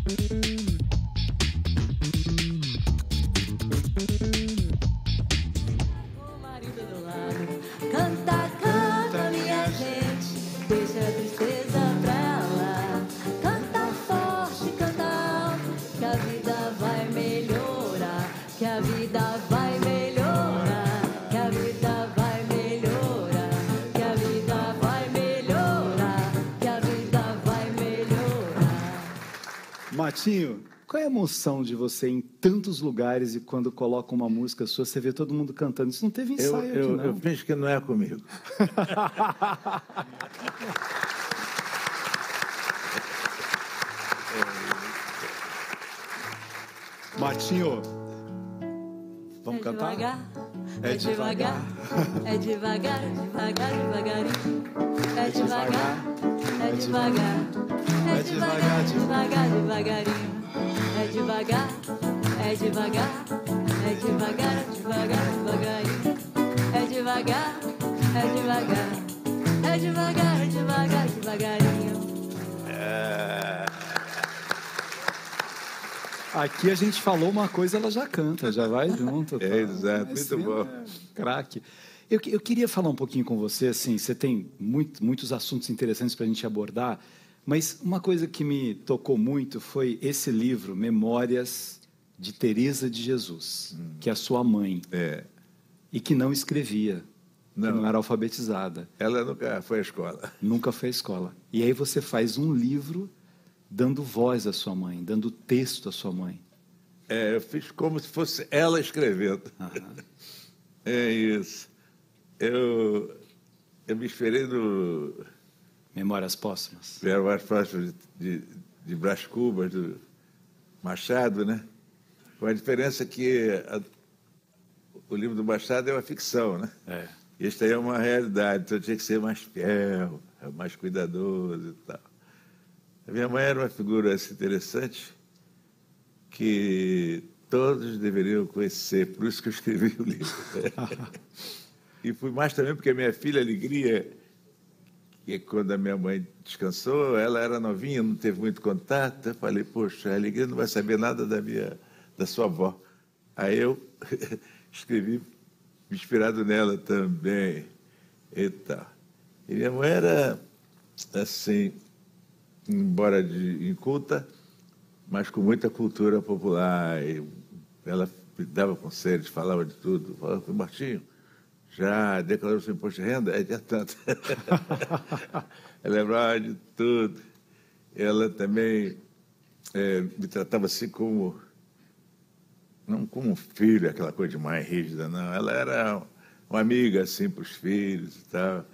O marido do lado, canta, canta, minha gente, deixa a tristeza pra lá. Canta forte, canta alto, que a vida vai melhorar, que a vida vai melhorar, que a vida vai melhorar, que a vida vai melhorar, que a vida vai melhorar. Matinho, qual é a emoção de você ir em tantos lugares e quando coloca uma música sua, você vê todo mundo cantando? Isso não teve ensaio aqui, não? Eu penso que não é comigo. Matinho, vamos cantar? É devagar, é devagar, devagar, devagarinho. É devagar, é devagar, é devagar, devagar, devagarinho. É devagar, é devagar, é devagar, devagar, devagarinho. É devagar, é devagar, é devagar, devagar, devagarinho. Aqui a gente falou uma coisa, ela já canta, já vai junto. É, exato, muito bom. Craque. Eu queria falar um pouquinho com você, assim, você tem muitos assuntos interessantes para a gente abordar, mas uma coisa que me tocou muito foi esse livro, Memórias de Teresa de Jesus, que é a sua mãe, e que não escrevia, que não era alfabetizada. Ela nunca foi à escola. Nunca foi à escola. E aí você faz um livro dando voz à sua mãe, dando texto à sua mãe. Eu fiz como se fosse ela escrevendo. É isso. Eu me inspirei no Memórias Póstumas. Memórias Póstumas de Brás Cubas, do Machado, né? Com a diferença que o livro do Machado é uma ficção, né? Este aí é uma realidade, então tinha que ser mais fiel, mais cuidadoso e tal. A minha mãe era uma figura assim, interessante que todos deveriam conhecer, por isso que eu escrevi o livro. E fui mais também porque a minha filha Alegria, que quando a minha mãe descansou, ela era novinha, não teve muito contato. Eu falei, poxa, a Alegria não vai saber nada da sua avó. Aí eu escrevi, inspirado nela também e tal. E minha mãe era, assim, embora inculta, mas com muita cultura popular. E ela me dava conselhos, falava de tudo. Falava, Martinho, já declarou seu imposto de renda? É tanto. Ela lembrava de tudo. Ela também me tratava assim como... Não como um filho, aquela coisa de mãe rígida, não. Ela era uma amiga, assim, para os filhos e tal.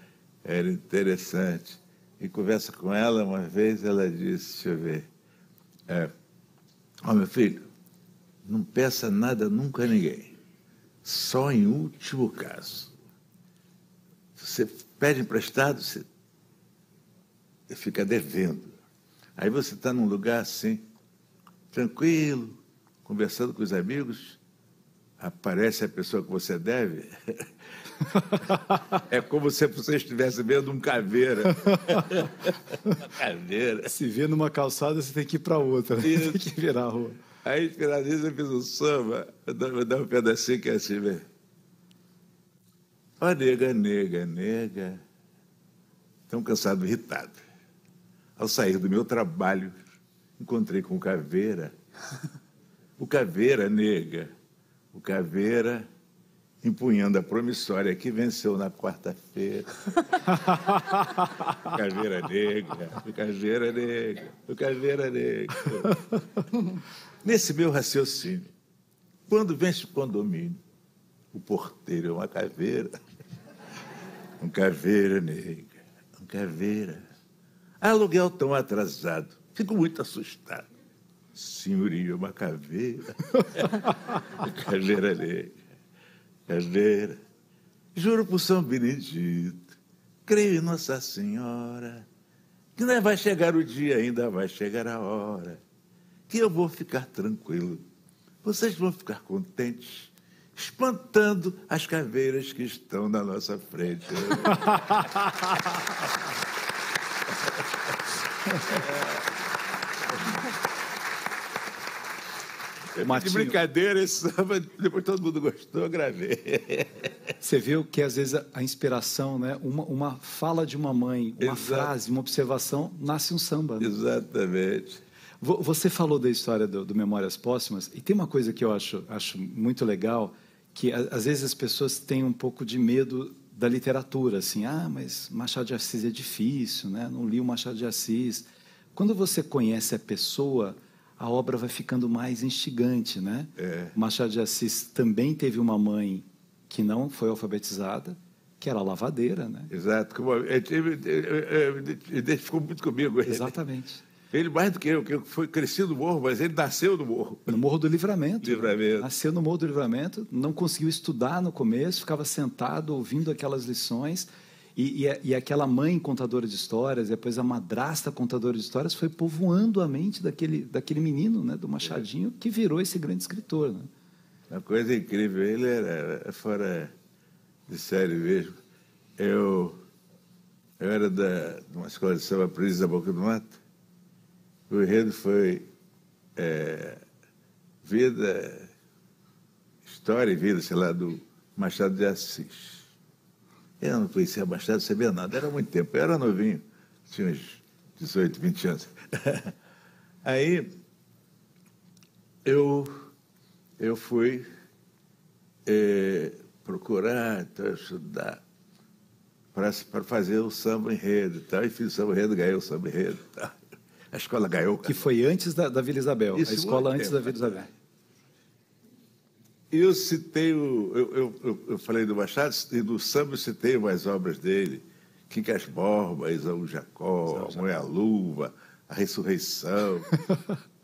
Era interessante. Em conversa com ela, uma vez, ela disse, deixa eu ver, meu filho, não peça nada nunca a ninguém, só em último caso. Você pede emprestado, você fica devendo. Aí você está num lugar assim, tranquilo, conversando com os amigos, aparece a pessoa que você deve. É como se você estivesse vendo um caveira. Uma caveira. Se vê numa calçada, você tem que ir para outra, né? Tem que virar a rua. Aí, finalmente, eu fiz um samba, vou dar um pedacinho que é assim, velho. Ó, nega, nega, nega. Tão cansado, irritado. Ao sair do meu trabalho, encontrei com o Caveira. O Caveira, nega. O Caveira empunhando a promissória que venceu na quarta-feira. O Caveira negra, o Caveira negra, o Caveira negra. Nesse meu raciocínio, quando vence o condomínio, o porteiro é uma caveira. Um caveira negra, um caveira. Aluguel tão atrasado, fico muito assustado. Senhoria, uma caveira. Caveira negra. Caveira, juro por São Benedito, creio em Nossa Senhora, que não vai chegar o dia, ainda vai chegar a hora, que eu vou ficar tranquilo, vocês vão ficar contentes, espantando as caveiras que estão na nossa frente. De Martinho, brincadeira, esse samba, depois todo mundo gostou, eu gravei. você viu que às vezes a inspiração, né? Uma fala de uma mãe, uma Exato. frase, uma observação, nasce um samba. Né? Exatamente. Você falou da história do Memórias Póstumas, e tem uma coisa que eu acho muito legal, que às vezes as pessoas têm um pouco de medo da literatura, assim, mas Machado de Assis é difícil, né? Não li o Machado de Assis. Quando você conhece a pessoa, a obra vai ficando mais instigante, né? Machado de Assis também teve uma mãe que não foi alfabetizada, que era lavadeira, né? Exato. Ele identificou muito comigo. Exatamente. Ele mais do que eu fui crescido no morro, mas ele nasceu no morro. No Morro do Livramento. Livramento. Né? Nasceu no Morro do Livramento, não conseguiu estudar no começo, ficava sentado ouvindo aquelas lições, e aquela mãe contadora de histórias, depois a madrasta contadora de histórias, foi povoando a mente daquele menino, né, do Machadinho, que virou esse grande escritor. Né? Uma coisa incrível, ele era fora de série mesmo. Eu era de uma escola de samba, Aprendiz da Boca do Mato. O enredo foi história e vida, sei lá, do Machado de Assis. Eu não conhecia Machado, não sabia nada, era muito tempo, eu era novinho, tinha uns 18, 20 anos. Aí eu fui procurar, estudar, para fazer o samba enredo e tal, e fiz o samba enredo, ganhei o samba enredo e tal. A escola ganhou. Que foi antes da Vila Isabel. Isso, a escola antes tempo, da Vila Isabel. E eu citei, eu falei do Machado, e do samba eu citei umas obras dele, Quincas Borba, Isaú Jacó, A Mulher Luva, A Ressurreição.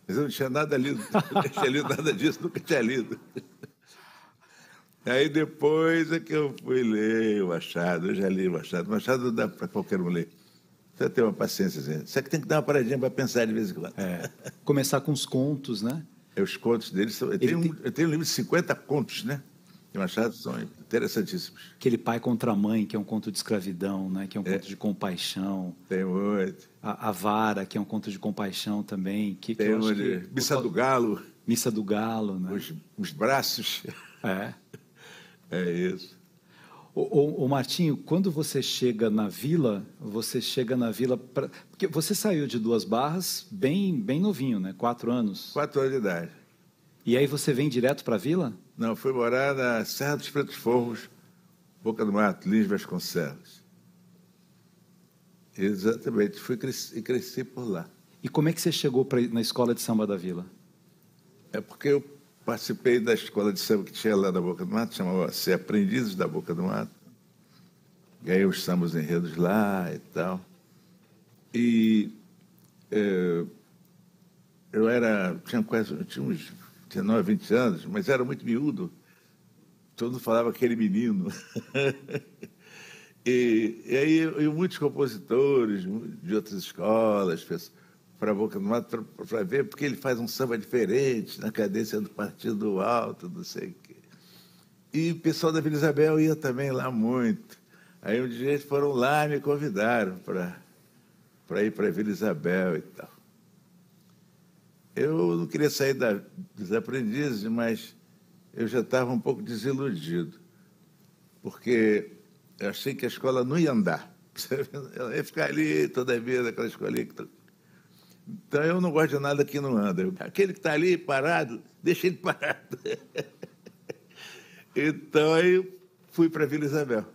Mas eu não tinha nada lido, nunca tinha lido nada disso, nunca tinha lido. Aí depois é que eu fui ler o Machado, eu já li o Machado. Machado não dá para qualquer um ler. Precisa ter uma paciência. Só que tem que dar uma paradinha para pensar de vez em quando. Começar com os contos, né? Os contos dele são... Eu tenho um livro de 50 contos, né? De Machado, são interessantíssimos. Aquele Pai contra a Mãe, que é um conto de escravidão, né? Que é um conto de compaixão. Tem muito. A Vara, que é um conto de compaixão também. Tem Missa do Galo. Missa do Galo, né? Os braços. É isso. Ô Martinho, quando você chega na vila, porque você saiu de Duas Barras bem novinho, né? 4 anos. 4 anos de idade. E aí você vem direto para a vila? Não, fui morar na Serra dos Pretos Forros, Boca do Mato, Lins Vasconcelos. Exatamente, cresci por lá. E como é que você chegou na escola de samba da vila? É porque eu participei da escola de samba que tinha lá na Boca do Mato, chamava-se Aprendizes da Boca do Mato. Ganhei os sambas enredos lá e tal. E tinha uns 19, 20 anos, mas era muito miúdo. Todo mundo falava aquele menino. e aí muitos compositores de outras escolas, para a Boca do Mato para ver, porque ele faz um samba diferente, na cadência do Partido Alto, não sei o quê. E o pessoal da Vila Isabel ia também lá muito. Aí um dia eles foram lá e me convidaram para ir para a Vila Isabel e tal. Eu não queria sair dos aprendizes, mas eu já estava um pouco desiludido, porque eu achei que a escola não ia andar. Ela ia ficar ali toda a vida, aquela escolinha que... Então, eu não gosto de nada que não anda. Aquele que está ali parado, deixa ele parado. Então, aí eu fui para a Vila Isabel.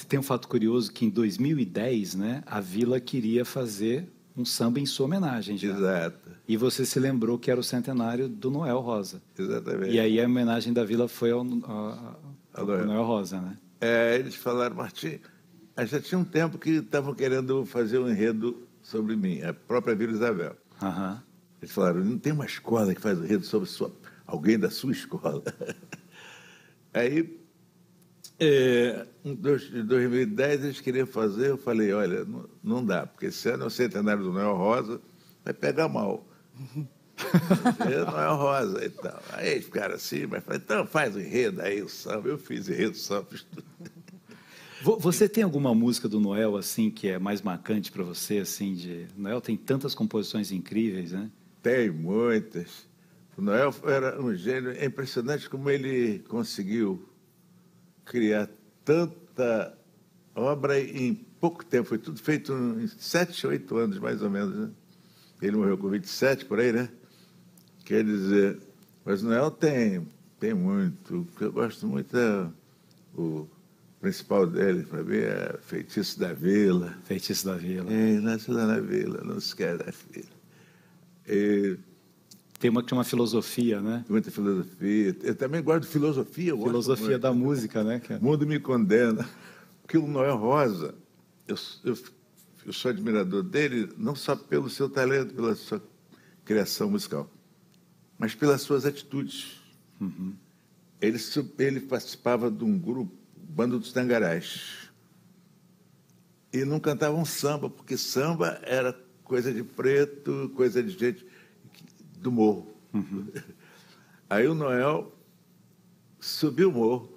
Tem um fato curioso que, em 2010, né, a Vila queria fazer um samba em sua homenagem. Já. Exato. E você se lembrou que era o centenário do Noel Rosa. Exatamente. E aí a homenagem da Vila foi ao Noel Rosa, né? Eles falaram, Martim, já tinha um tempo que estavam querendo fazer um enredo sobre mim, a própria Vila Isabel. Uhum. Eles falaram, não tem uma escola que faz um enredo sobre alguém da sua escola. Aí, em 2010, eles queriam fazer, eu falei, olha, não dá, porque esse ano é o centenário do Noel Rosa, vai pegar mal. Noel Rosa e tal. Aí eles ficaram assim, mas falei, então faz o enredo aí, o samba. Eu fiz enredo, samba. Você tem alguma música do Noel, assim, que é mais marcante para você, assim, Noel tem tantas composições incríveis, né? Tem muitas. O Noel era um gênio. É impressionante como ele conseguiu criar tanta obra em pouco tempo. Foi tudo feito em 7, 8 anos, mais ou menos. Né? Ele morreu com 27, por aí, né? Quer dizer, mas o Noel tem muito. O que eu gosto muito é o principal dele, para mim, é Feitiço da Vila. Feitiço da Vila. Nasce lá na vila, não se quer da filha. E tem uma que chama Filosofia, né? muita filosofia. Eu também gosto de filosofia. Eu Filosofia gosto da música, né? O mundo me condena. Porque o Noel Rosa, eu sou admirador dele, não só pelo seu talento, pela sua criação musical, mas pelas suas atitudes. Uhum. Ele participava de um grupo, Banda dos Tangarás, e não cantavam samba, porque samba era coisa de preto, coisa de gente do morro. Uhum. Aí o Noel subiu o morro,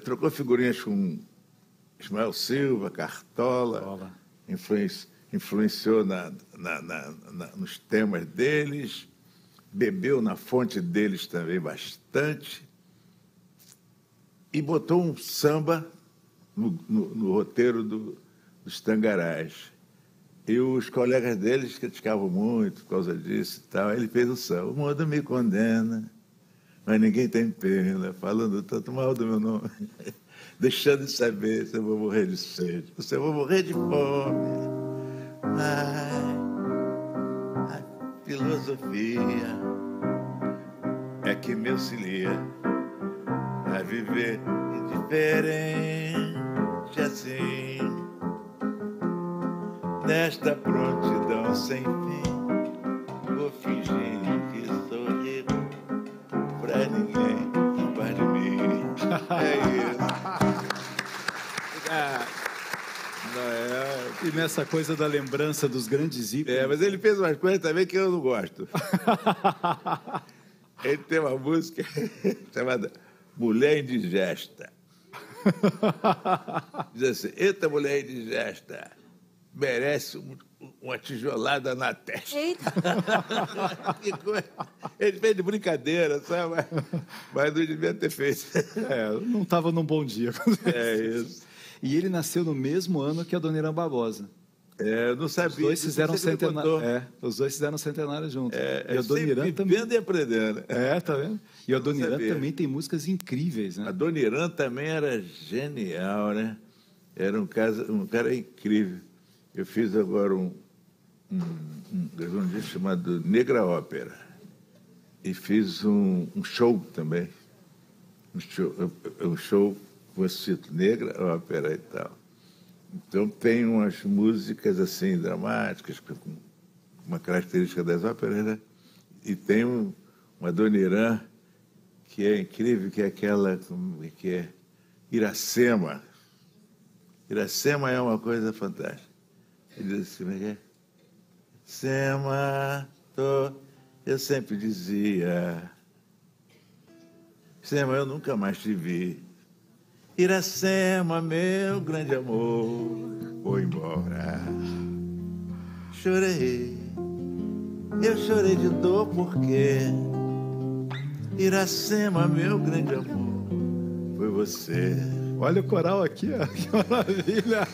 trocou figurinhas com Ismael Silva, Cartola, influenciou nos temas deles, bebeu na fonte deles também bastante, e botou um samba no roteiro dos Tangarás. E os colegas deles criticavam muito por causa disso e tal. Ele fez o samba. O mundo me condena, mas ninguém tem pena, falando tanto mal do meu nome, deixando de saber se eu vou morrer de sede, se eu vou morrer de fome. Ai, a filosofia é que me auxilia a viver diferente assim, nesta prontidão sem fim. Vou fingir que sou rico pra ninguém roubar de mim. É isso. E nessa coisa da lembrança dos grandes ícones. Mas ele fez umas coisas também que eu não gosto. Ele tem uma música chamada Mulher Indigesta. Diz assim: eita, mulher indigesta, merece uma tijolada na testa. Eita! Que coisa. Ele fez de brincadeira, sabe? Mas não devia ter feito. Não estava num bom dia. É isso. E ele nasceu no mesmo ano que a Dona Irã Barbosa. Eu não sabia. Os dois fizeram centenário. Os dois fizeram centenário juntos. E a Dona Irã também. Vivendo e aprendendo. Tá vendo? E a Dona Irã também tem músicas incríveis, né? A Dona Irã também era genial, né? Era um cara incrível. Eu fiz agora um disco chamado Negra Ópera. E fiz um show também. Um show com esse título, Negra Ópera e tal. Então, tem umas músicas assim, dramáticas, com uma característica das óperas, né? E tem uma Dona Irã que é incrível, que é aquela que é Iracema. Iracema é uma coisa fantástica. Ele diz assim, como é que é? Iracema, eu sempre dizia, Iracema, eu nunca mais te vi. Iracema, meu grande amor, foi embora. Chorei, eu chorei de dor porque Iracema, meu grande amor, foi você. Olha o coral aqui, ó. Que maravilha!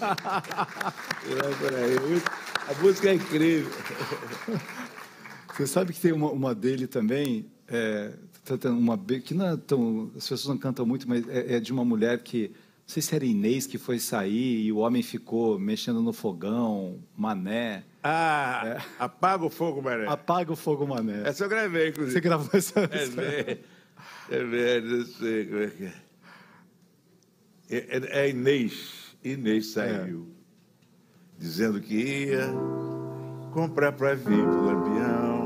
A música é incrível. Você sabe que tem uma dele também, que não é tão, as pessoas não cantam muito, mas é de uma mulher que, não sei se era Inês, que foi sair e o homem ficou mexendo no fogão, Mané. Apaga o fogo, Mané. Apaga o fogo, Mané. Essa eu gravei, inclusive. Você gravou essa? É velho, não sei como é que é. É Inês. Inês saiu dizendo que ia comprar para vir pro Lampião.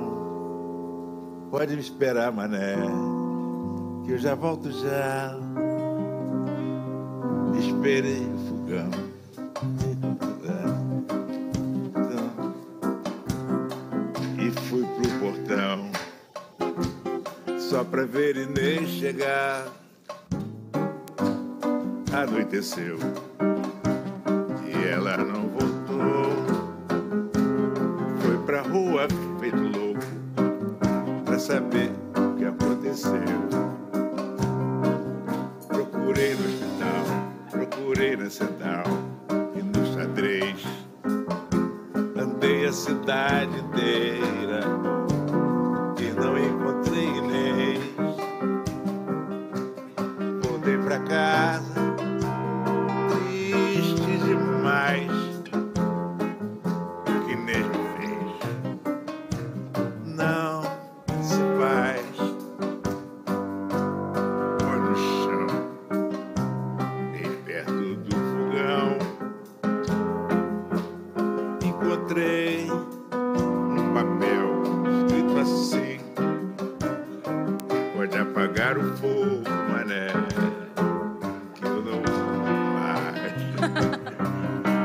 Pode me esperar, Mané, que eu já volto já. Esperei o fogão. E fui pro portão só pra ver Inês chegar. Anoiteceu e ela não voltou. Foi pra rua feito louco pra saber o que aconteceu. Procurei no hospital, procurei na central e no xadrez. Andei a cidade inteira e não encontrei Inês. Voltei pra casa, triste demais. O que Inês me fez não se faz. Olha no chão, bem perto do fogão, encontrei um papel escrito assim: pode apagar o fogo, mané, que eu não vou mais.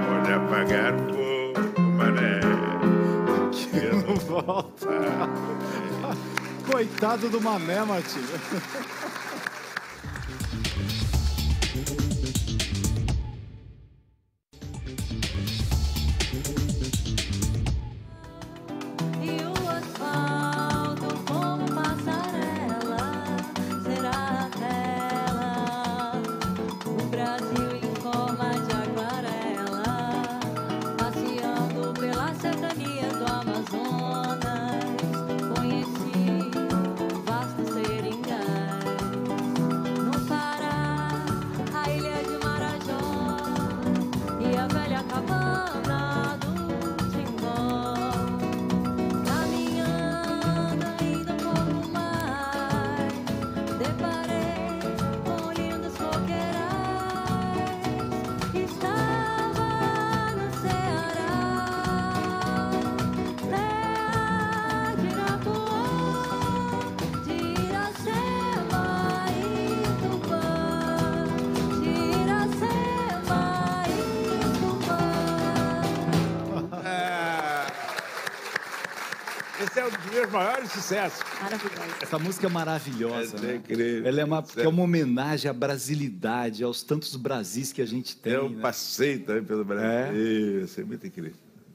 Pode apagar o fogo, mané, que eu não volto. Coitado do Mané, Martinho. E o asfalto como passarela será a tela. O Brasil em forma de aquarela, passeando pelas cercanias do Amazonas. Conheci vastos seringais. No Pará, a ilha de Marajó e a velha cabana do Timbó. Caminhando ainda um pouco mais, deparei com lindos coqueirais. Estava no Ceará, terra de Irapuã, de Iracema e Tupã, de Iracema e Tupã. Esse é um dos meus maiores sucessos. Maravilhoso. Essa música é maravilhosa, É né? incrível. Ela é porque é uma homenagem à brasilidade, aos tantos Brasis que a gente tem. Eu né? passei também pelo Brasil. Isso é muito incrível.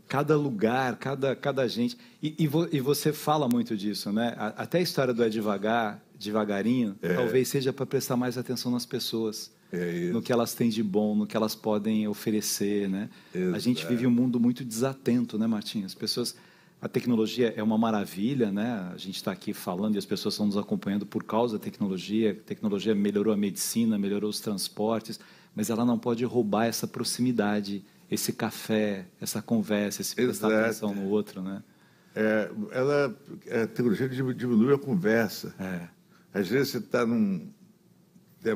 Cada lugar, cada gente. E você fala muito disso, né? Até a história do É Devagar, devagarinho, talvez seja para prestar mais atenção nas pessoas. É isso. No que elas têm de bom, no que elas podem oferecer, né? A gente Exato. vive um mundo muito desatento, né, Martinho? As pessoas... A tecnologia é uma maravilha, né? A gente está aqui falando e as pessoas estão nos acompanhando por causa da tecnologia. A tecnologia melhorou a medicina, melhorou os transportes, mas ela não pode roubar essa proximidade, esse café, essa conversa, esse prestar Exato. atenção no outro, né? A tecnologia diminui a conversa. É. Às vezes você está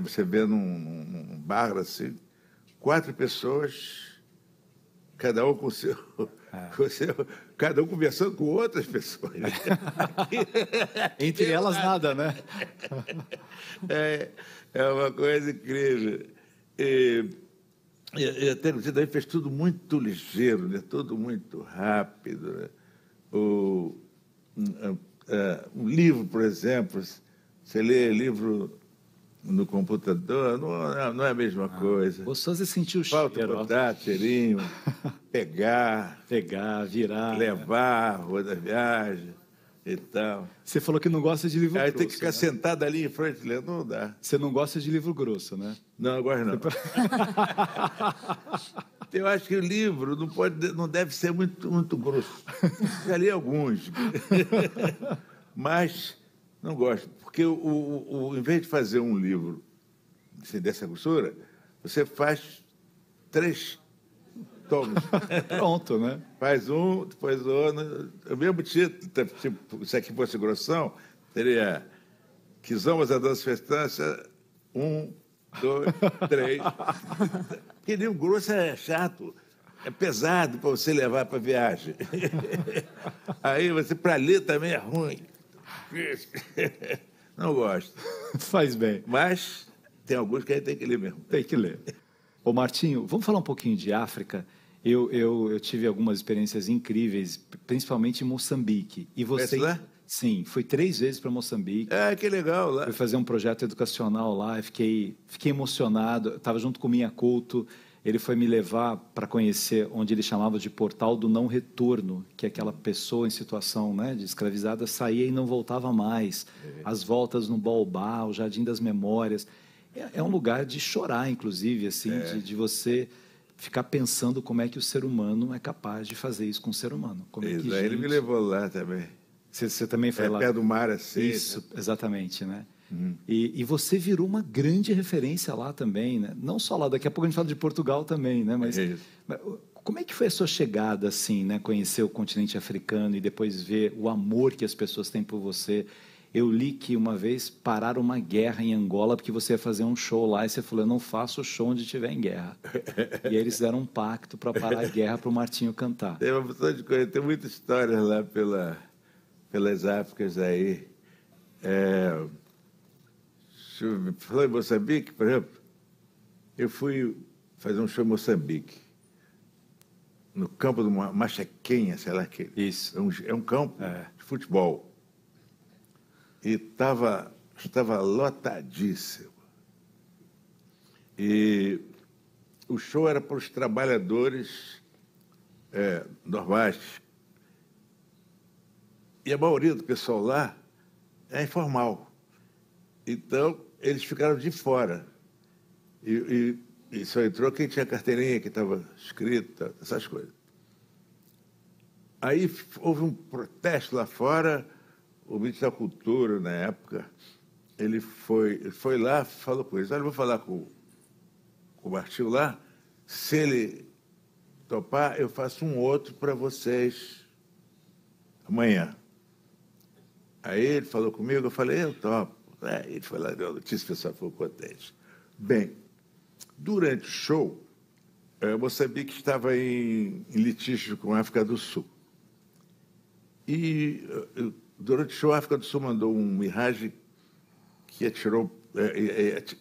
você vê num bar assim, 4 pessoas, cada um com o seu, cada um conversando com outras pessoas. Entre elas, nada, né? É uma coisa incrível. E a tecnologia daí fez tudo muito ligeiro, né? Tudo muito rápido. Né? Um livro, por exemplo, você lê livro no computador, não é a mesma coisa. Gostoso sentir o Falta cheiro. contato, cheirinho, pegar, Virar. levar, rua da viagem e tal. Você falou que não gosta de livro Aí grosso. tem que ficar né? sentado ali em frente lendo, não dá. Você não gosta de livro grosso, né? Não, agora não. Eu acho que o livro não deve ser muito grosso. Já li alguns. Mas não gosto. Porque em vez de fazer um livro assim, dessa grossura, você faz 3 tomos. Pronto, né? Faz um, depois outro. O mesmo título, tipo, se aqui fosse grossão, teria Quizomas a Dança Festança, 1, 2, 3. Porque livro grosso é chato, é pesado para você levar para viagem. Aí você, para ler também é ruim. Não gosto. Faz bem. Mas tem alguns que a gente tem que ler mesmo. Tem que ler. Ô, Martinho, vamos falar um pouquinho de África? Eu tive algumas experiências incríveis, principalmente em Moçambique. E você... Lá? Sim, fui 3 vezes para Moçambique. Que legal lá. Fui fazer um projeto educacional lá, fiquei emocionado. Estava junto com Minha Couto. ele foi me levar para conhecer onde ele chamava de portal do não retorno, que é aquela pessoa em situação, né, de escravizada saía e não voltava mais. As voltas no Baobá, o Jardim das Memórias. É um lugar de chorar, inclusive, assim, de você ficar pensando como é que o ser humano é capaz de fazer isso com o ser humano. Como é que Ele me levou lá também. Você também foi lá? Perto do mar, assim. Isso, exatamente, né? E você virou uma grande referência lá também, né? Não só lá, daqui a pouco a gente fala de Portugal também, né? Mas como é que foi a sua chegada, assim, né? Conhecer o continente africano e depois ver o amor que as pessoas têm por você. Eu li que uma vez pararam uma guerra em Angola porque você ia fazer um show lá e você falou, eu não faço show onde estiver em guerra. E aí eles fizeram um pacto para parar a guerra para o Martinho cantar. Tem uma porção de coisa, tem muitas histórias lá pelas Áfricas aí. Falou em Moçambique, por exemplo, eu fui fazer um show em Moçambique, no campo do Machaquenha, sei lá que. Isso. É um campo de futebol. E estava lotadíssimo. E o show era para os trabalhadores normais. E a maioria do pessoal lá é informal. Então, eles ficaram de fora. E só entrou quem tinha carteirinha, que estava escrita, essas coisas. Aí houve um protesto lá fora, o ministro da Cultura, na época, ele foi lá, falou com eles, olha, eu vou falar com o Martinho lá, se ele topar, eu faço um outro para vocês amanhã. Aí ele falou comigo, eu falei, eu topo. Ele foi lá, deu a notícia, o pessoal ficou contente. Bem, durante o show, Moçambique estava em litígio com a África do Sul. E durante o show, a África do Sul mandou um Mirage que atirou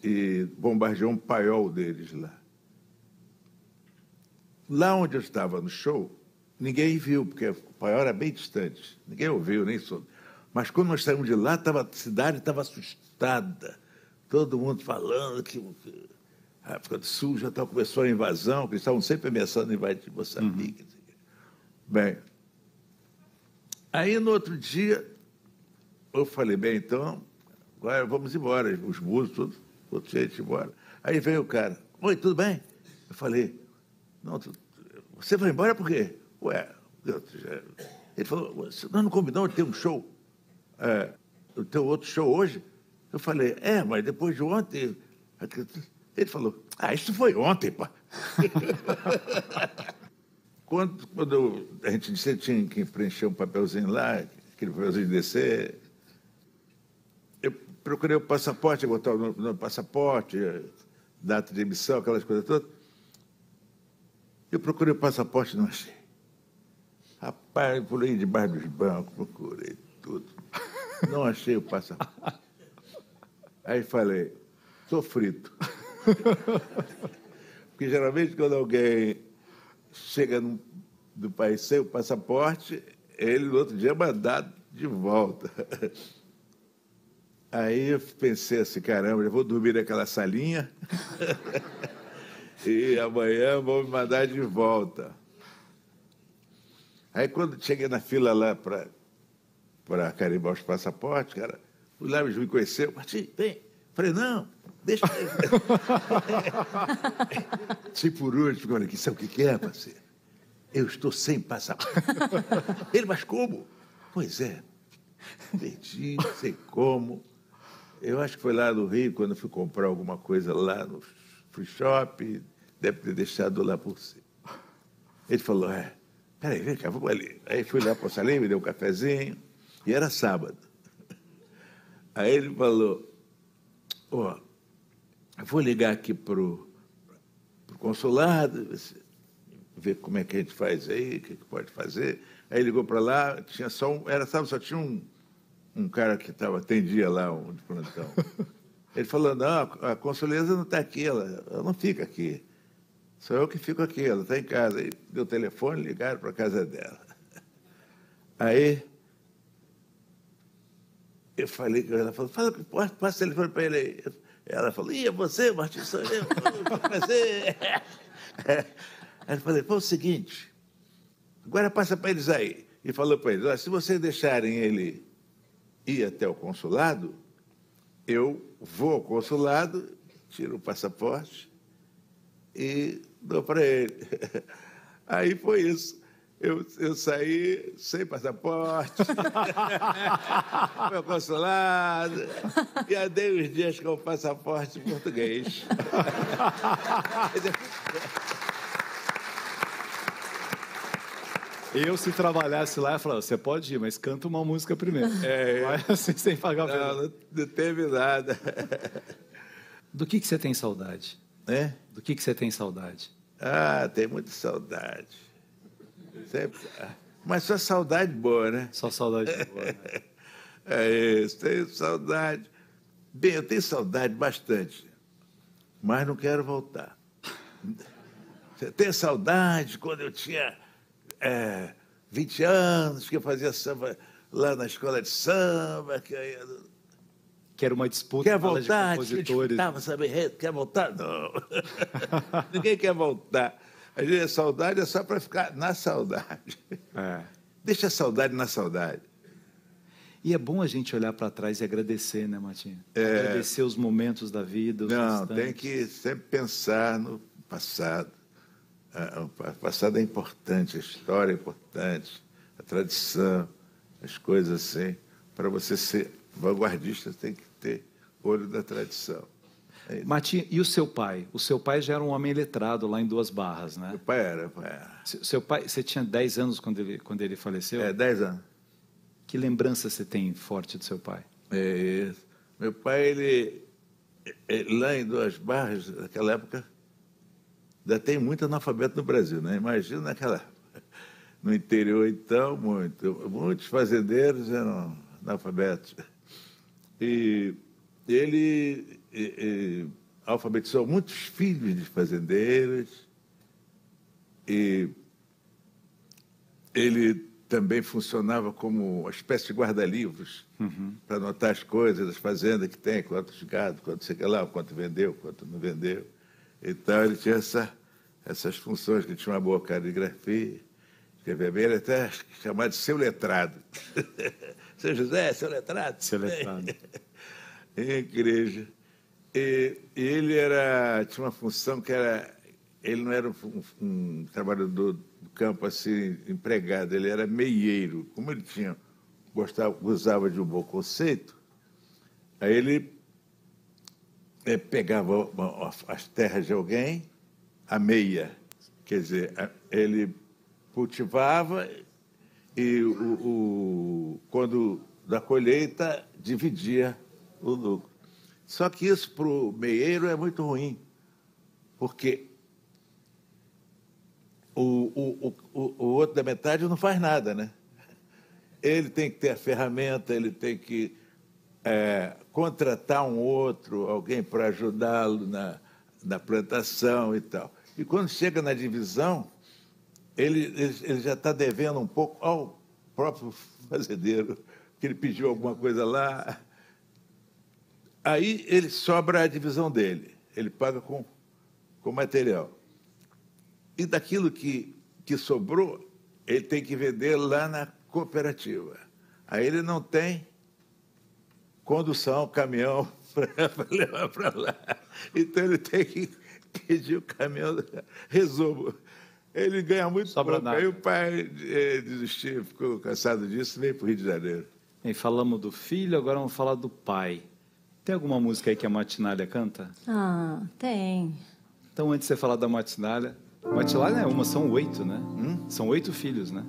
e bombardeou um paiol deles lá. Lá onde eu estava no show, ninguém viu, porque o paiol era bem distante. Ninguém ouviu, nem soube. Mas quando nós saímos de lá, a cidade estava assustada. Todo mundo falando que a África do Sul já começou a invasão, que eles estavam sempre ameaçando invadir Moçambique. Bem, aí no outro dia, eu falei, bem, então, agora vamos embora. Os músicos, todos gente embora. Aí veio o cara, oi, tudo bem? Eu falei, não, você vai embora por quê? Ué, ele falou, nós não combinamos de ter um show. O teu outro show hoje? Eu falei, mas depois de ontem... Ele falou, isso foi ontem, pá. Quando a gente disse que tinha que preencher um papelzinho lá, aquele papelzinho de descer, eu procurei o passaporte, botar o nome do passaporte, data de emissão, aquelas coisas todas. Eu procurei o passaporte e não achei. Rapaz, eu pulei debaixo dos bancos, procurei tudo. Não achei o passaporte. Aí falei, sou frito. Porque geralmente quando alguém chega do país sem o passaporte, ele no outro dia é mandado de volta. Aí eu pensei assim, caramba, eu vou dormir naquela salinha e amanhã vão me mandar de volta. Aí quando cheguei na fila lá para carimbar os passaportes, cara, o Lábios me conheceu, Martim, vem. Falei, não, deixa eu... Se por último, olha aqui, sabe o que é, parceiro? Eu estou sem passaporte. Ele, mas como? Pois é, perdi, não sei como. Eu acho que foi lá no Rio, quando eu fui comprar alguma coisa lá no free shop, deve ter deixado lá por cima. Ele falou, peraí, vem cá, vamos ali. Aí fui lá para o salão, me deu um cafezinho, e era sábado. Aí ele falou, eu vou ligar aqui para o consulado, ver como é que a gente faz aí, o que pode fazer. Aí ligou para lá, tinha só só tinha um cara que atendia lá, de plantão. Ele falou, não, a consuleza não está aqui, ela não fica aqui. Sou eu que fico aqui, ela está em casa. Aí deu o telefone, ligaram para a casa dela. Aí eu falei, ela falou, passa o telefone para ele aí. Ela falou, é você, Martim, sou eu, prazer. Aí eu falei, pô, é o seguinte, agora passa para eles aí. E falou para eles, olha, se vocês deixarem ele ir até o consulado, eu vou ao consulado, tiro o passaporte e dou para ele. Aí foi isso. Eu saí sem passaporte, meu consulado, e andei uns dias com o passaporte português. Eu, se trabalhasse lá, eu falava, você pode ir, mas canta uma música primeiro. Vai assim, sem pagar não teve nada. Do que você tem saudade? É? Do que você tem saudade? Ah, tem muita saudade. Sempre. Mas só saudade boa, né? Só saudade boa, né? É isso, tenho saudade. Bem, eu tenho saudade bastante, mas não quero voltar. Você tem saudade quando eu tinha 20 anos, que eu fazia samba lá na escola de samba, que era uma disputa quer voltar, de compositores. Quer voltar? Não. Ninguém quer voltar. A gente, a saudade é só para ficar na saudade. Deixa a saudade na saudade. E é bom a gente olhar para trás e agradecer, né, Martinho? Agradecer os momentos da vida, os instantes. Tem que sempre pensar no passado. O passado é importante, a história é importante, a tradição, as coisas assim. Para você ser vanguardista, tem que ter olho da tradição. Martinho, e o seu pai? O seu pai já era um homem letrado lá em Duas Barras, né? Meu pai era. Seu pai, você tinha 10 anos quando ele faleceu? 10 anos. Que lembrança você tem forte do seu pai? É isso. Meu pai, ele lá em Duas Barras, naquela época, ainda tem muito analfabeto no Brasil, né? Imagina naquela época. No interior, então, muitos fazendeiros eram analfabetos. E ele alfabetizou muitos filhos de fazendeiros e ele também funcionava como uma espécie de guarda-livros para anotar as coisas das fazendas que tem, quantos gado, quanto sei lá, quanto vendeu, quanto não vendeu. Então ele tinha essas funções, que tinha uma boa caligrafia, escrevia bem, ele até chamado de seu letrado. Seu José, seu letrado. Seu letrado. Em igreja. E ele tinha uma função que ele não era um trabalhador do campo assim, empregado, ele era meieiro. Como ele gostava de um bom conceito, aí ele pegava as terras de alguém, a meia, quer dizer, ele cultivava e quando da colheita dividia o lucro. Só que isso para o meieiro é muito ruim, porque o outro da metade não faz nada, né? Ele tem que ter a ferramenta, ele tem que contratar um outro, alguém para ajudá-lo na plantação e tal. E quando chega na divisão, ele já está devendo um pouco ao próprio fazendeiro, que ele pediu alguma coisa lá. Aí ele sobra a divisão dele, ele paga com material. E daquilo que sobrou, ele tem que vender lá na cooperativa. Aí ele não tem condução, caminhão para levar para lá. Então ele tem que pedir o caminhão, resumo. Ele ganha muito pouco. Aí o pai desistiu, ficou cansado disso, veio para o Rio de Janeiro. E falamos do filho, agora vamos falar do pai. Tem alguma música aí que a Martinália canta? Tem. Então, antes de você falar da Martinália... Martinália é uma, são 8, né? São 8 filhos, né?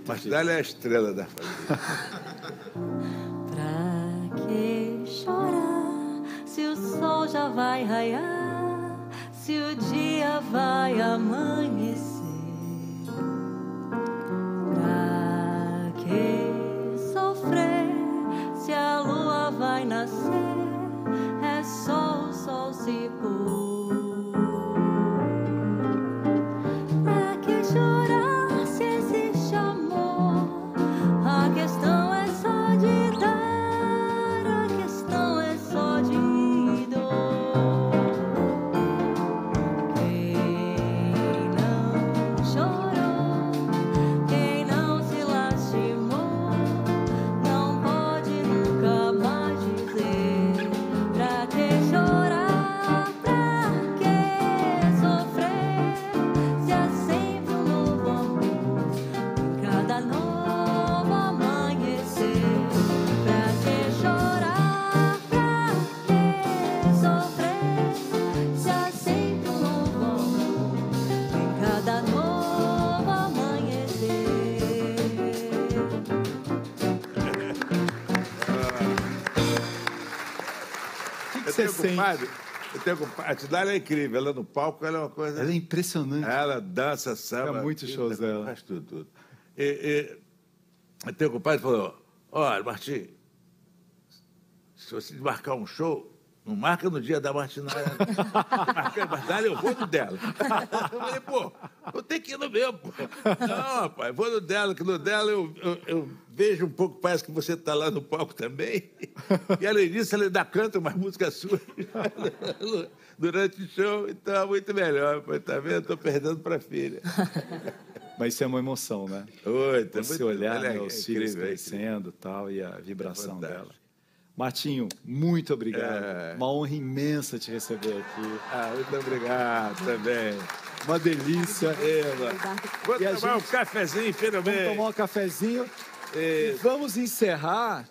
Martinália é a estrela da família. Pra que chorar se o sol já vai raiar, se o dia vai amanhecer? Pra que sofrer se a lua vai nascer? É só o sol se pôr. Pra que chorar se existe amor? A questão é só de dar, a questão é só de dor. Quem você sente? Eu tenho compadre, a Tidália é incrível, ela no palco, ela é uma coisa... Ela é impressionante. Ela dança, samba... É muitos shows dela. Faz tudo. Eu tenho compadre que falou, olha, Martim, se você marcar um show, não marca no dia da Martinalha. Marca a Martinalha, eu vou no dela. Eu falei, pô, eu tenho que ir no meu, pô. Não, rapaz, vou no dela, que no dela eu vejo um pouco, parece que você está lá no palco também. E além disso, ela ainda canta umas músicas suas durante o show, então é muito melhor, pô, tá vendo? Estou perdendo para a filha. Mas isso é uma emoção, né? Oi, tá você muito, olhar, né, é os filhos incrível, crescendo e tal, e a vibração fantástico. dela. Martinho, muito obrigado. Uma honra imensa te receber aqui. Muito obrigado também. Uma delícia. Eva. Vou tomar um cafezinho, finalmente. Vamos tomar um cafezinho. E vamos encerrar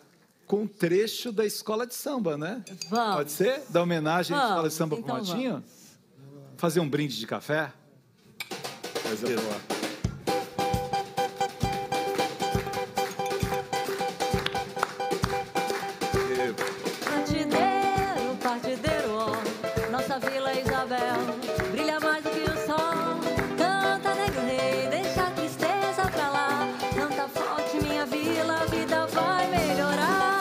com um trecho da escola de samba, né? Vamos. Pode ser? Da homenagem à escola de samba então pro Martinho? Fazer um brinde de café? Coisa boa. Partideiro, partideiro, ó, nossa Vila Isabel brilha mais do que o sol. Canta, negro rei, deixa a tristeza pra lá. Canta forte, minha vila, a vida vai melhorar.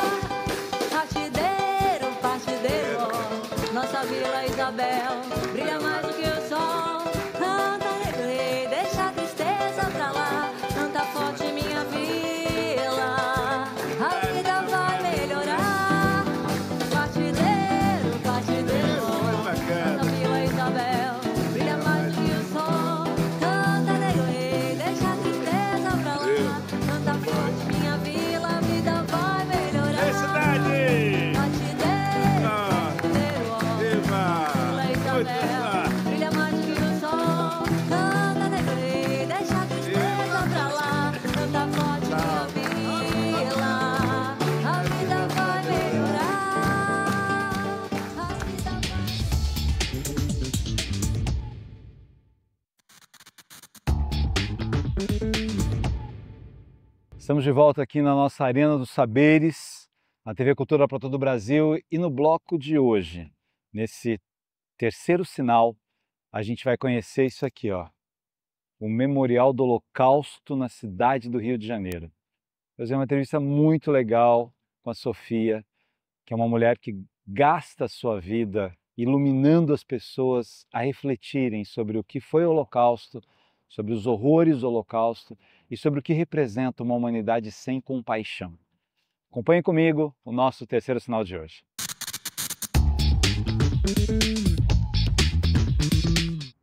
Partideiro, partideiro, ó, nossa Vila Isabel brilha mais do que o sol. Canta, negro rei, deixa a tristeza pra lá. Canta forte, minha vila, a vida vai melhorar. Estamos de volta aqui na nossa Arena dos Saberes, na TV Cultura para todo o Brasil, e no bloco de hoje, nesse terceiro sinal, a gente vai conhecer isso aqui, ó, o Memorial do Holocausto na cidade do Rio de Janeiro. Vou fazer uma entrevista muito legal com a Sofia, que é uma mulher que gasta a sua vida iluminando as pessoas a refletirem sobre o que foi o Holocausto, sobre os horrores do Holocausto e sobre o que representa uma humanidade sem compaixão. Acompanhe comigo o nosso terceiro sinal de hoje.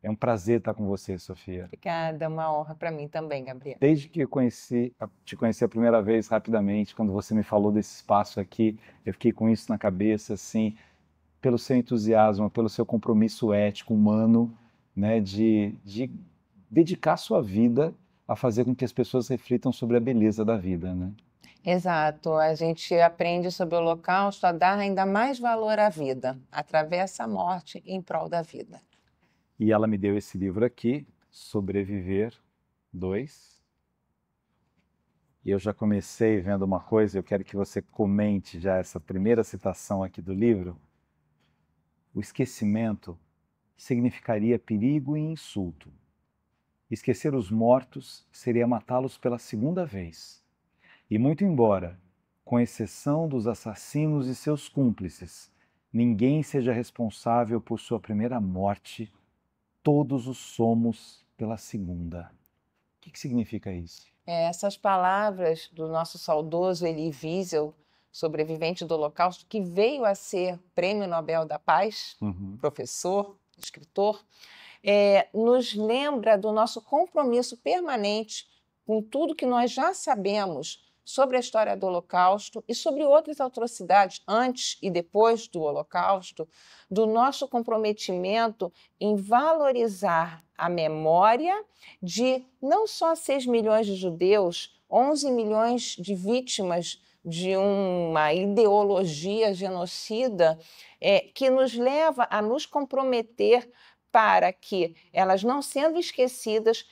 É um prazer estar com você, Sofia. Obrigada, uma honra para mim também, Gabriel. Desde que eu te conheci a primeira vez, rapidamente, quando você me falou desse espaço aqui, eu fiquei com isso na cabeça, assim, pelo seu entusiasmo, pelo seu compromisso ético, humano, né, de dedicar sua vida a fazer com que as pessoas reflitam sobre a beleza da vida, né? Exato, a gente aprende sobre o Holocausto a dar ainda mais valor à vida, atravessa a morte em prol da vida. E ela me deu esse livro aqui, Sobreviver 2. E eu já comecei vendo uma coisa, eu quero que você comente já essa primeira citação aqui do livro. O esquecimento significaria perigo e insulto. Esquecer os mortos seria matá-los pela segunda vez. E muito embora, com exceção dos assassinos e seus cúmplices, ninguém seja responsável por sua primeira morte, todos os somos pela segunda. O que significa isso? Essas palavras do nosso saudoso Elie Wiesel, sobrevivente do Holocausto, que veio a ser Prêmio Nobel da Paz, professor, escritor, nos lembra do nosso compromisso permanente com tudo que nós já sabemos sobre a história do Holocausto e sobre outras atrocidades antes e depois do Holocausto, do nosso comprometimento em valorizar a memória de não só 6 milhões de judeus, 11 milhões de vítimas de uma ideologia genocida, que nos leva a nos comprometer para que, elas não sendo esquecidas,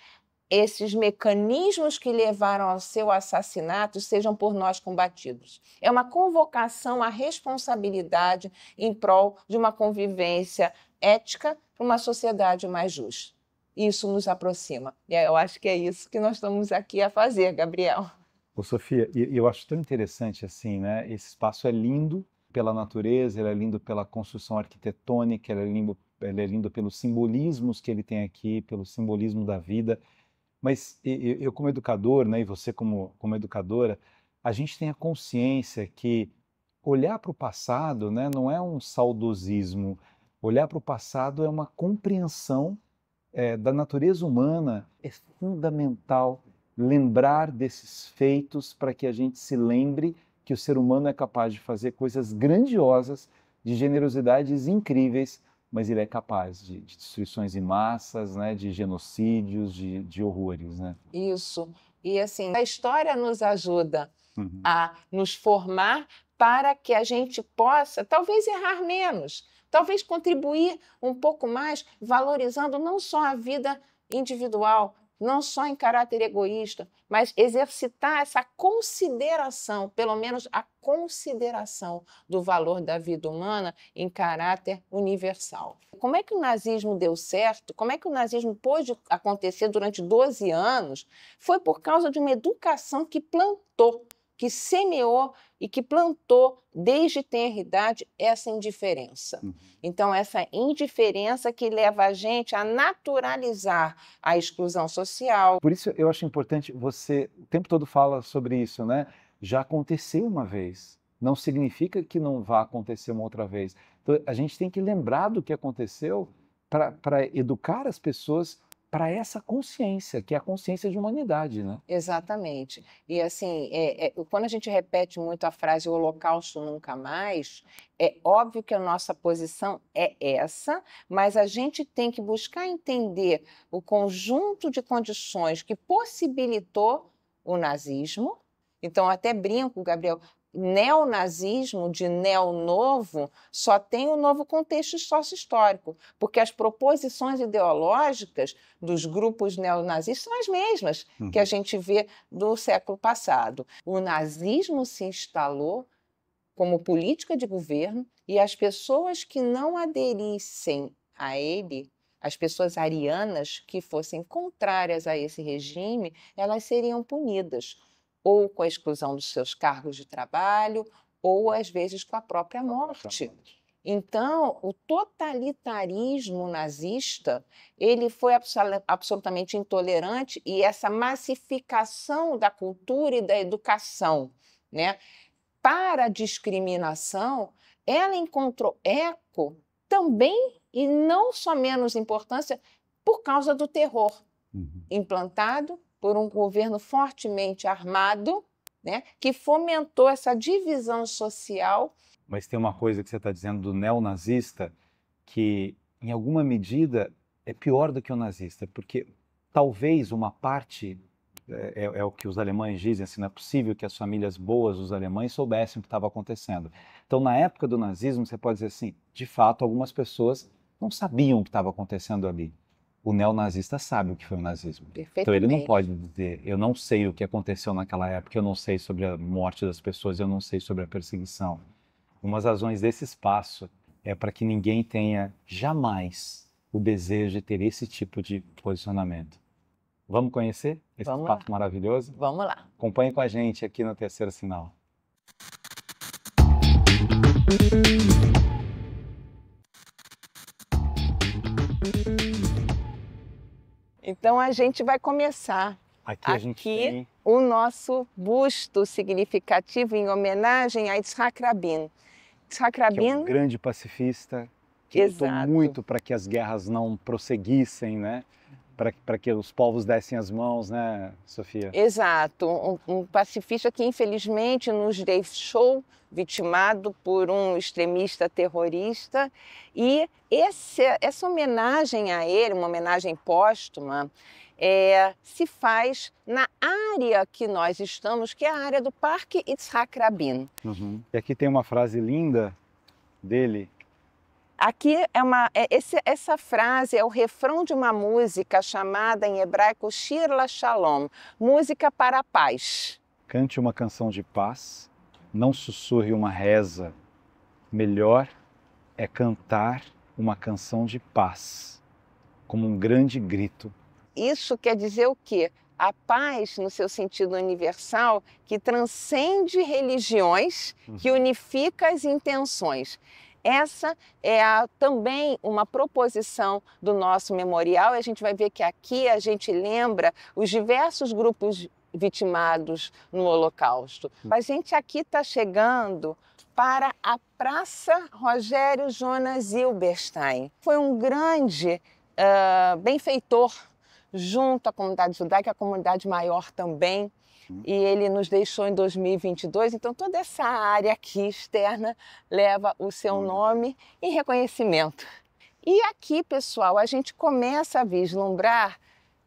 esses mecanismos que levaram ao seu assassinato sejam por nós combatidos. É uma convocação à responsabilidade em prol de uma convivência ética para uma sociedade mais justa. Isso nos aproxima. E eu acho que é isso que nós estamos aqui a fazer, Gabriel. Ô, Sofia, e eu acho tão interessante assim, né? Esse espaço é lindo pela natureza, ele é lindo pela construção arquitetônica, ele é lindo pelos simbolismos que ele tem aqui, pelo simbolismo da vida. Mas eu como educador, né, e você como educadora, a gente tem a consciência que olhar para o passado, né, não é um saudosismo. Olhar para o passado é uma compreensão da natureza humana. É fundamental lembrar desses feitos para que a gente se lembre que o ser humano é capaz de fazer coisas grandiosas, de generosidades incríveis, mas ele é capaz de destruições em massas, né, de genocídios, de horrores, né? Isso. E assim, a história nos ajuda a nos formar para que a gente possa, talvez, errar menos, talvez contribuir um pouco mais, valorizando não só a vida individual, não só em caráter egoísta, mas exercitar essa consideração, pelo menos a consideração do valor da vida humana em caráter universal. Como é que o nazismo deu certo? Como é que o nazismo pôde acontecer durante 12 anos? Foi por causa de uma educação que plantou, que semeou e que plantou desde tenra idade essa indiferença. Então, essa indiferença que leva a gente a naturalizar a exclusão social. Por isso eu acho importante, você o tempo todo fala sobre isso, né? Já aconteceu uma vez, não significa que não vá acontecer uma outra vez. Então, a gente tem que lembrar do que aconteceu para educar as pessoas para essa consciência, que é a consciência de humanidade, né? Exatamente. E assim, quando a gente repete muito a frase "o Holocausto nunca mais", é óbvio que a nossa posição é essa, mas a gente tem que buscar entender o conjunto de condições que possibilitou o nazismo. Então, até brinco, Gabriel, neonazismo, de neo-novo, só tem o novo contexto sócio-histórico, porque as proposições ideológicas dos grupos neonazistas são as mesmas que a gente vê do século passado. O nazismo se instalou como política de governo e as pessoas que não aderissem a ele, as pessoas arianas que fossem contrárias a esse regime, elas seriam punidas, ou com a exclusão dos seus cargos de trabalho, ou às vezes com a própria morte. Então, o totalitarismo nazista, ele foi absolutamente intolerante, e essa massificação da cultura e da educação, né, para a discriminação, ela encontrou eco também, e não só menos importância, por causa do terror implantado por um governo fortemente armado, né, que fomentou essa divisão social. Mas tem uma coisa que você está dizendo do neonazista que, em alguma medida, é pior do que o nazista, porque talvez uma parte, é o que os alemães dizem, assim, não é possível que as famílias boas dos alemães soubessem o que estava acontecendo. Então, na época do nazismo, você pode dizer assim, de fato, algumas pessoas não sabiam o que estava acontecendo ali. O neonazista sabe o que foi o nazismo. Então ele não pode dizer, eu não sei o que aconteceu naquela época, eu não sei sobre a morte das pessoas, eu não sei sobre a perseguição. Uma das razões desse espaço é para que ninguém tenha jamais o desejo de ter esse tipo de posicionamento. Vamos conhecer esse espaço maravilhoso? Vamos lá. Acompanhe com a gente aqui no Terceiro Sinal. Então a gente vai começar. Aqui a gente tem o nosso busto significativo em homenagem a Yitzhak Rabin. Yitzhak Rabin, que é um grande pacifista, que lutou muito para que as guerras não prosseguissem, né? Para que os povos dessem as mãos, né, Sofia? Exato, um pacifista que infelizmente nos deixou vitimado por um extremista terrorista, e essa homenagem a ele, uma homenagem póstuma, se faz na área que nós estamos, que é a área do Parque Yitzhak Rabin. E aqui tem uma frase linda dele, Aqui essa frase é o refrão de uma música chamada em hebraico Shir LaShalom, música para a paz. Cante uma canção de paz, não sussurre uma reza. Melhor é cantar uma canção de paz, como um grande grito. Isso quer dizer o quê? A paz, no seu sentido universal, que transcende religiões, que unifica as intenções. Essa é também uma proposição do nosso memorial, e a gente vai ver que aqui a gente lembra os diversos grupos vitimados no Holocausto. A gente aqui está chegando para a Praça Rogério Jonas Hilberstein. Foi um grande benfeitor junto à comunidade judaica, a comunidade maior também, e ele nos deixou em 2022, então toda essa área aqui externa leva o seu nome em reconhecimento. E aqui, pessoal, a gente começa a vislumbrar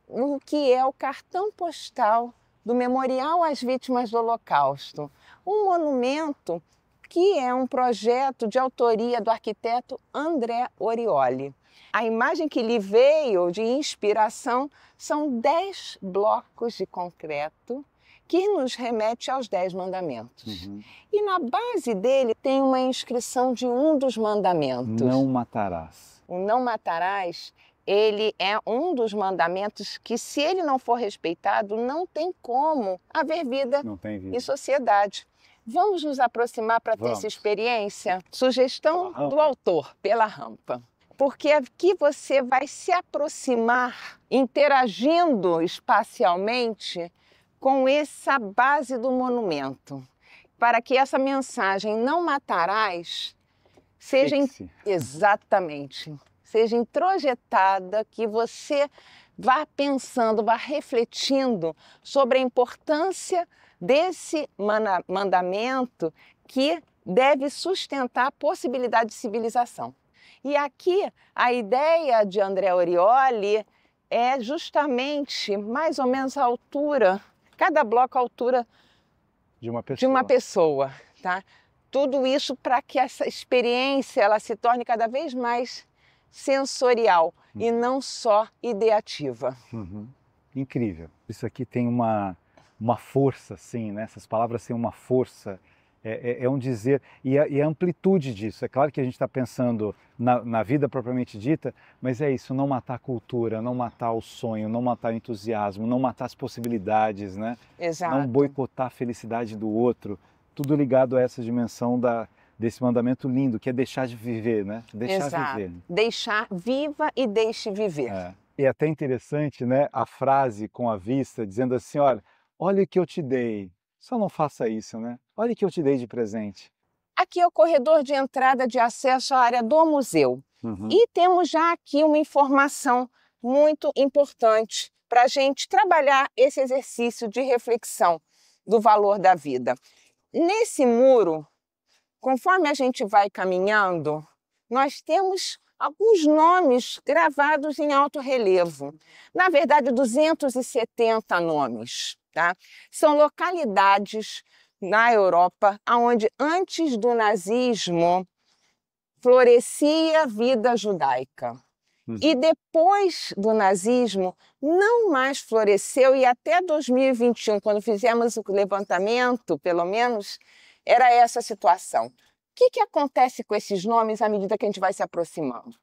o que é o cartão postal do Memorial às Vítimas do Holocausto, um monumento que é um projeto de autoria do arquiteto André Orioli. A imagem que lhe veio de inspiração são 10 blocos de concreto que nos remete aos 10 mandamentos. E na base dele tem uma inscrição de um dos mandamentos. Não matarás. O não matarás, ele é um dos mandamentos que, se ele não for respeitado, não tem como haver vida em sociedade. Vamos nos aproximar para ter essa experiência? Sugestão do autor, pela rampa. Porque aqui você vai se aproximar, interagindo espacialmente com essa base do monumento, para que essa mensagem não matarás seja exatamente, seja introjetada, que você vá pensando, vá refletindo sobre a importância desse mandamento que deve sustentar a possibilidade de civilização. E aqui a ideia de André Orioli é justamente mais ou menos a altura, cada bloco a altura de uma pessoa, tá? Tudo isso para que essa experiência ela se torne cada vez mais sensorial e não só ideativa. Incrível. Isso aqui tem uma força, assim, né? Essas palavras têm uma força. É um dizer, e a amplitude disso. É claro que a gente está pensando na vida propriamente dita, mas é isso, não matar a cultura, não matar o sonho, não matar o entusiasmo, não matar as possibilidades, né? Exato. Não boicotar a felicidade do outro, tudo ligado a essa dimensão desse mandamento lindo, que é deixar de viver, né? Deixar viver. Deixar, viva e deixe viver. E é até interessante, né, a frase com a vista, dizendo assim, olha o que eu te dei. Só não faça isso, né? Olha o que eu te dei de presente. Aqui é o corredor de entrada de acesso à área do museu. E temos já aqui uma informação muito importante para a gente trabalhar esse exercício de reflexão do valor da vida. Nesse muro, conforme a gente vai caminhando, nós temos alguns nomes gravados em alto relevo. Na verdade, 270 nomes. Tá? São localidades na Europa onde antes do nazismo florescia a vida judaica. E depois do nazismo não mais floresceu, e até 2021, quando fizemos o levantamento, pelo menos, era essa a situação. O que acontece com esses nomes à medida que a gente vai se aproximando?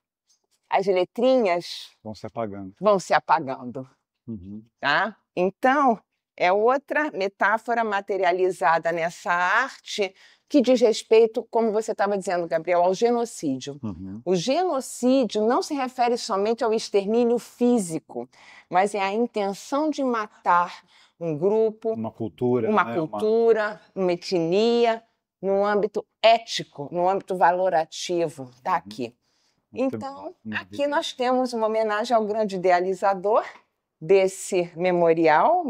As letrinhas vão se apagando. Tá? Então, é outra metáfora materializada nessa arte que diz respeito, como você estava dizendo, Gabriel, ao genocídio. O genocídio não se refere somente ao extermínio físico, mas é a intenção de matar um grupo, uma cultura, uma etnia, no âmbito ético, no âmbito valorativo. Está aqui. Então, aqui nós temos uma homenagem ao grande idealizador desse memorial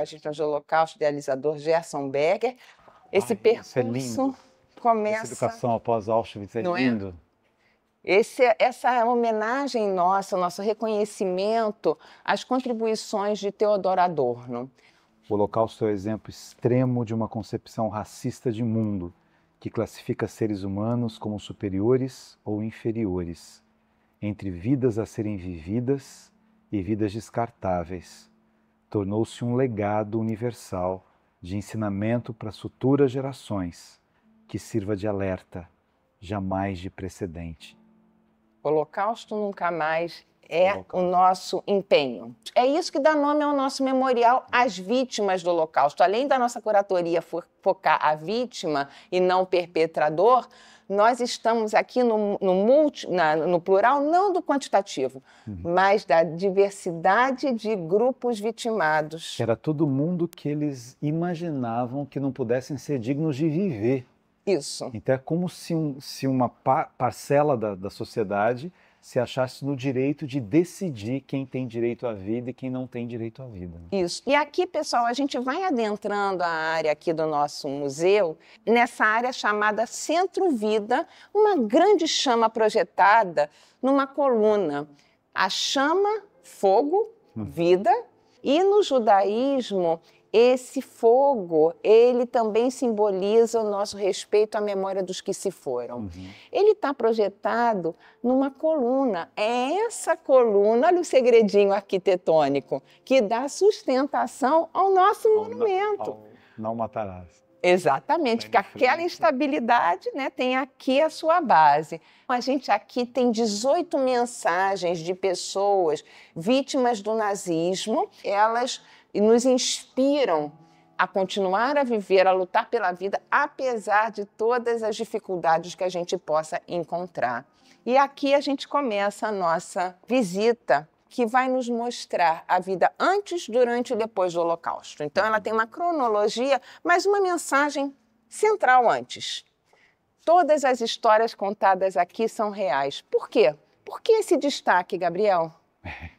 às Vítimas do Holocausto, idealizador Gerson Berger. Esse percurso começa... Essa educação após Auschwitz é lindo. Essa homenagem nossa, nosso reconhecimento às contribuições de Theodor Adorno. O Holocausto é o exemplo extremo de uma concepção racista de mundo, que classifica seres humanos como superiores ou inferiores, entre vidas a serem vividas e vidas descartáveis. Tornou-se um legado universal de ensinamento para as futuras gerações, que sirva de alerta, jamais de precedente. Holocausto nunca mais é o nosso empenho. É isso que dá nome ao nosso memorial às vítimas do Holocausto. Além da nossa curatoria focar a vítima e não o perpetrador, nós estamos aqui no plural, não do quantitativo, mas da diversidade de grupos vitimados. Que era todo mundo que eles imaginavam que não pudessem ser dignos de viver. Isso. Então é como se uma parcela da sociedade se achasse no direito de decidir quem tem direito à vida e quem não tem direito à vida. Isso. E aqui, pessoal, a gente vai adentrando a área aqui do nosso museu, nessa área chamada Centro Vida, uma grande chama projetada numa coluna. A chama, fogo, vida, e no judaísmo, esse fogo, ele também simboliza o nosso respeito à memória dos que se foram. Ele está projetado numa coluna. É essa coluna, olha o segredinho arquitetônico, que dá sustentação ao nosso monumento. Não matarás. Exatamente, porque aquela instabilidade, né, tem aqui a sua base. A gente aqui tem 18 mensagens de pessoas vítimas do nazismo. Elas nos inspiram a continuar a viver, a lutar pela vida, apesar de todas as dificuldades que a gente possa encontrar. E aqui a gente começa a nossa visita, que vai nos mostrar a vida antes, durante e depois do Holocausto. Então, ela tem uma cronologia, mas uma mensagem central antes. Todas as histórias contadas aqui são reais. Por quê? Por que esse destaque, Gabriel?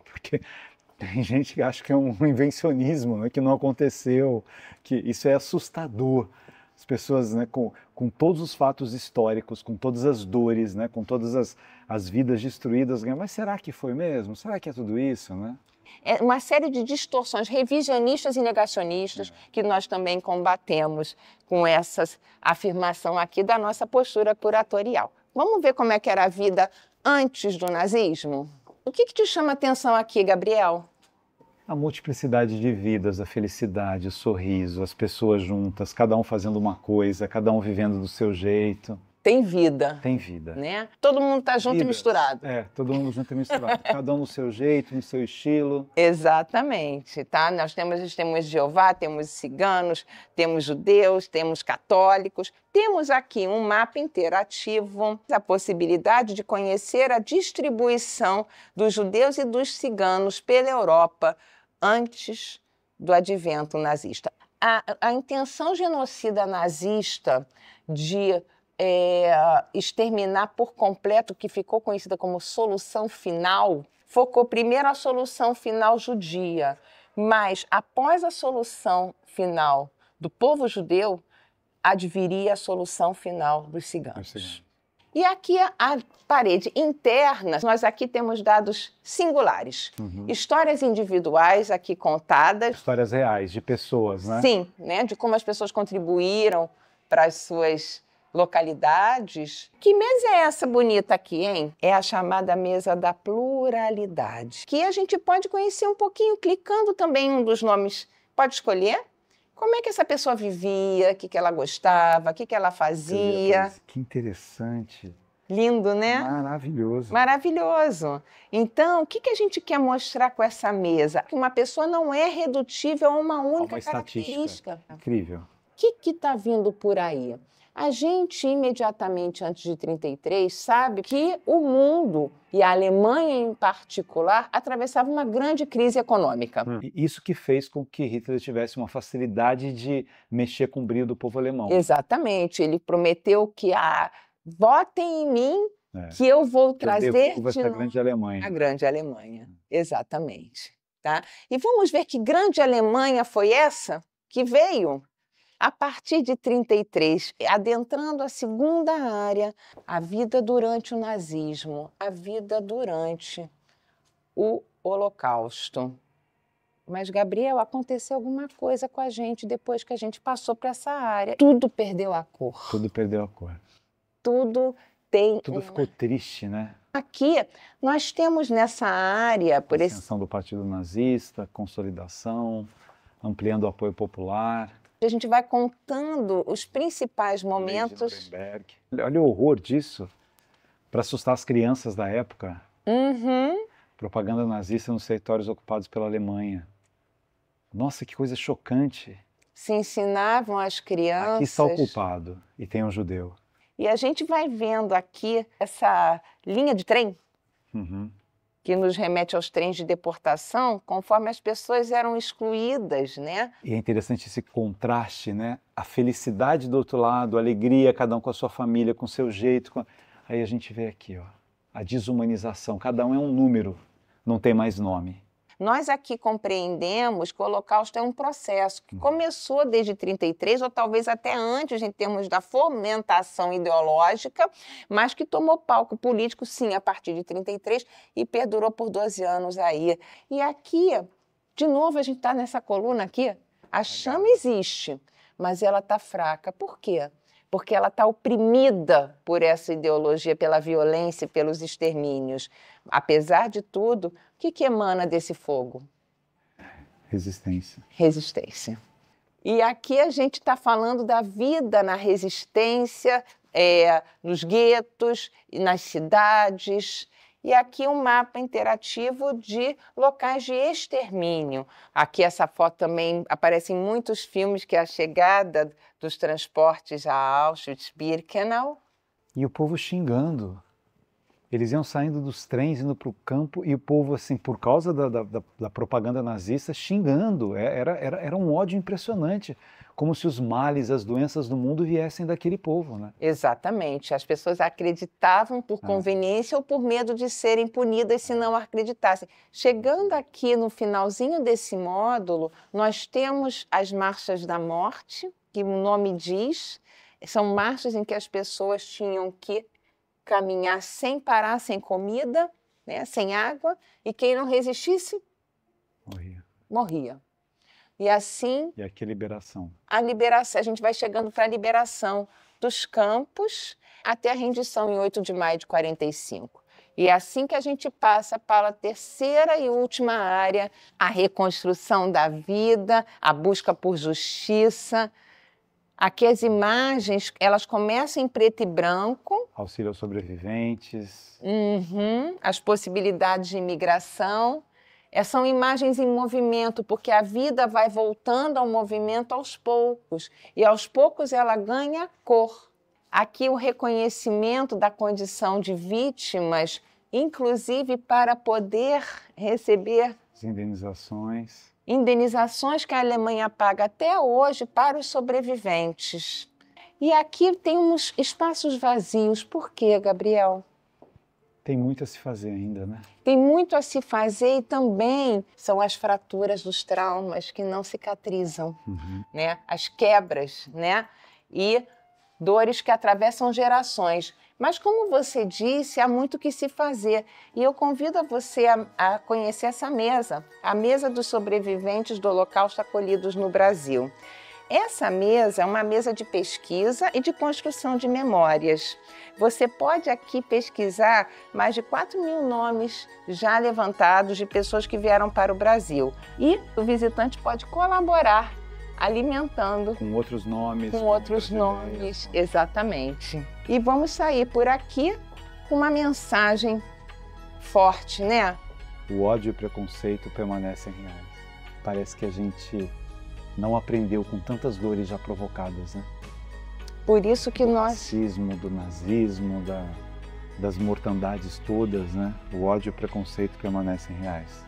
Porque tem gente que acha que é um invencionismo, né, que não aconteceu, que isso é assustador. As pessoas, né, com todos os fatos históricos, com todas as dores, né, com todas as vidas destruídas, mas será que foi mesmo? Será que é tudo isso, né? É uma série de distorções revisionistas e negacionistas que nós também combatemos com essa afirmação aqui da nossa postura curatorial. Vamos ver como é que era a vida antes do nazismo? O que te chama a atenção aqui, Gabriel? A multiplicidade de vidas, a felicidade, o sorriso, as pessoas juntas, cada um fazendo uma coisa, cada um vivendo do seu jeito. Tem vida. Tem vida. Né? Todo mundo está junto e misturado. É, todo mundo junto e misturado. Cada um no seu jeito, no seu estilo. Exatamente, tá? Nós temos testemunhas de Jeová, temos ciganos, temos judeus, temos católicos. Temos aqui um mapa interativo, a possibilidade de conhecer a distribuição dos judeus e dos ciganos pela Europa antes do advento nazista. A intenção genocida nazista de exterminar por completo o que ficou conhecida como solução final, focou primeiro a solução final judia, mas após a solução final do povo judeu, adviria a solução final dos ciganos. E aqui a parede interna, nós aqui temos dados singulares, histórias individuais aqui contadas. Histórias reais, de pessoas, né? Sim, né, de como as pessoas contribuíram para as suas localidades. Que mesa é essa bonita aqui, hein? É a chamada mesa da pluralidade, que a gente pode conhecer um pouquinho clicando também em um dos nomes. Pode escolher? Como é que essa pessoa vivia, o que ela gostava, o que ela fazia. Que interessante. Lindo, né? Maravilhoso. Maravilhoso. Então, o que a gente quer mostrar com essa mesa? Que uma pessoa não é redutível a uma única característica. Incrível. O que está vindo por aí? A gente, imediatamente antes de 33, sabe que o mundo, e a Alemanha em particular, atravessava uma grande crise econômica. Isso que fez com que Hitler tivesse uma facilidade de mexer com o brio do povo alemão. Exatamente. Ele prometeu que votem em mim, que eu vou trazer a grande Alemanha. A grande Alemanha, exatamente. Tá? E vamos ver que grande Alemanha foi essa que veio a partir de 33, adentrando a segunda área, a vida durante o nazismo, a vida durante o Holocausto. Mas, Gabriel, aconteceu alguma coisa com a gente depois que a gente passou para essa área. Tudo perdeu a cor. Tudo perdeu a cor. Tudo tem Tudo ficou triste, né? Aqui, nós temos nessa área... por esse... Ascensão do Partido Nazista, consolidação, ampliando o apoio popular. A gente vai contando os principais momentos... Olha o horror disso, para assustar as crianças da época. Uhum. Propaganda nazista nos territórios ocupados pela Alemanha. Nossa, que coisa chocante. Se ensinavam às crianças... Aqui está o culpado, e tem um judeu. E a gente vai vendo aqui essa linha de trem, que nos remete aos trens de deportação, conforme as pessoas eram excluídas, né? E é interessante esse contraste, né? A felicidade do outro lado, a alegria, cada um com a sua família, com o seu jeito. Aí a gente vê aqui, ó, a desumanização. Cada um é um número, não tem mais nome. Nós aqui compreendemos que o Holocausto é um processo que começou desde 1933, ou talvez até antes, em termos da fomentação ideológica, mas que tomou palco político, sim, a partir de 1933 e perdurou por 12 anos aí. E aqui, de novo, a gente está nessa coluna aqui, a chama existe, mas ela está fraca. Por quê? Porque ela está oprimida por essa ideologia, pela violência e pelos extermínios. Apesar de tudo, o que emana desse fogo? Resistência. Resistência. E aqui a gente está falando da vida na resistência, nos guetos, nas cidades. E aqui um mapa interativo de locais de extermínio. Aqui essa foto também aparece em muitos filmes, que é a chegada dos transportes a Auschwitz-Birkenau. E o povo xingando. Eles iam saindo dos trens, indo para o campo, e o povo, assim, por causa da propaganda nazista, xingando. Era um ódio impressionante, como se os males, as doenças do mundo viessem daquele povo, né? Exatamente. As pessoas acreditavam por conveniência ou por medo de serem punidas se não acreditassem. Chegando aqui no finalzinho desse módulo, nós temos as marchas da morte, que o nome diz, são marchas em que as pessoas tinham que caminhar sem parar, sem comida, né, sem água, e quem não resistisse, morria. E assim... E aqui a liberação. A liberação, a gente vai chegando para a liberação dos campos até a rendição em 8 de maio de 1945. E é assim que a gente passa para a terceira e última área, a reconstrução da vida, a busca por justiça. Aqui as imagens, elas começam em preto e branco. Auxílio aos sobreviventes. As possibilidades de imigração. São imagens em movimento, porque a vida vai voltando ao movimento aos poucos. E aos poucos ela ganha cor. Aqui o reconhecimento da condição de vítimas, inclusive para poder receber... As indenizações. Indenizações que a Alemanha paga até hoje para os sobreviventes. E aqui tem uns espaços vazios. Por quê, Gabriel? Tem muito a se fazer ainda, né? Tem muito a se fazer e também são as fraturas dos traumas que não cicatrizam, né? As quebras, né? E dores que atravessam gerações. Mas, como você disse, há muito que se fazer. E eu convido você a conhecer essa mesa, a mesa dos sobreviventes do Holocausto acolhidos no Brasil. Essa mesa é uma mesa de pesquisa e de construção de memórias. Você pode aqui pesquisar mais de 4.000 nomes já levantados de pessoas que vieram para o Brasil. E o visitante pode colaborar alimentando. Com outros nomes. Com outros nomes, exatamente. E vamos sair por aqui com uma mensagem forte, né? O ódio e o preconceito permanecem reais. Parece que a gente não aprendeu com tantas dores já provocadas, né? Por isso que do nós... racismo, do nazismo, das mortandades todas, né? O ódio e o preconceito permanecem reais.